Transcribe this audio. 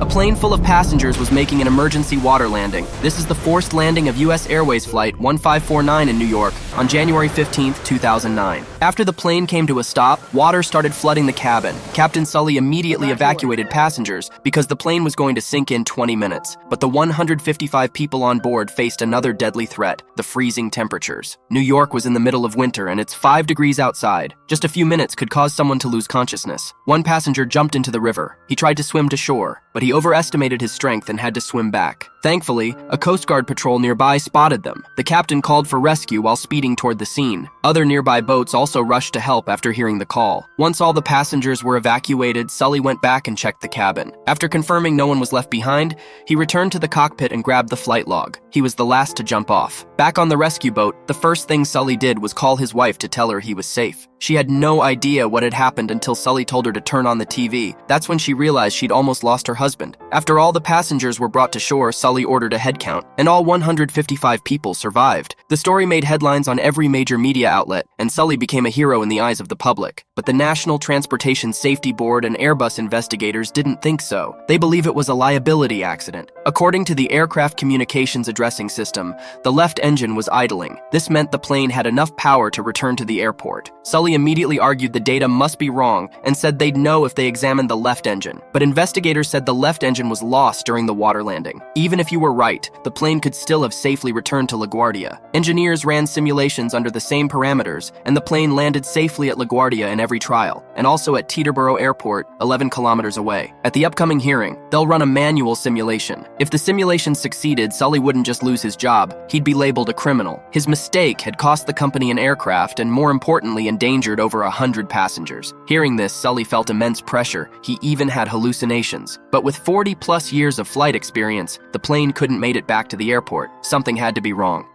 A plane full of passengers was making an emergency water landing. This is the forced landing of U.S. Airways Flight 1549 in New York on January 15, 2009. After the plane came to a stop, water started flooding the cabin. Captain Sully immediately evacuated passengers because the plane was going to sink in 20 minutes. But the 155 people on board faced another deadly threat, the freezing temperatures. New York was in the middle of winter and it's 5 degrees outside. Just a few minutes could cause someone to lose consciousness. One passenger jumped into the river. He tried to swim to shore, but he overestimated his strength and had to swim back. Thankfully, a Coast Guard patrol nearby spotted them. The captain called for rescue while speeding toward the scene. Other nearby boats also rushed to help after hearing the call. Once all the passengers were evacuated, Sully went back and checked the cabin. After confirming no one was left behind, he returned to the cockpit and grabbed the flight log. He was the last to jump off. Back on the rescue boat, the first thing Sully did was call his wife to tell her he was safe. She had no idea what had happened until Sully told her to turn on the TV. That's when she realized she'd almost lost her husband. After all the passengers were brought to shore, Sully ordered a head count, and all 155 people survived. The story made headlines on every major media outlet, and Sully became a hero in the eyes of the public. But the National Transportation Safety Board and Airbus investigators didn't think so. They believe it was a liability accident. According to the Aircraft Communications Addressing System, the left engine was idling. This meant the plane had enough power to return to the airport. Sully immediately argued the data must be wrong and said they'd know if they examined the left engine. But investigators said the left engine was lost during the water landing. Even if you were right, the plane could still have safely returned to LaGuardia. Engineers ran simulations under the same parameters, and the plane landed safely at LaGuardia in every trial, and also at Teterboro Airport, 11 kilometers away. At the upcoming hearing, they'll run a manual simulation. If the simulation succeeded, Sully wouldn't just lose his job, he'd be labeled a criminal. His mistake had cost the company an aircraft and, more importantly, endangered over 100 passengers. Hearing this, Sully felt immense pressure. He even had hallucinations. But with 40-plus years of flight experience, the plane couldn't make it back to the airport. Something had to be wrong.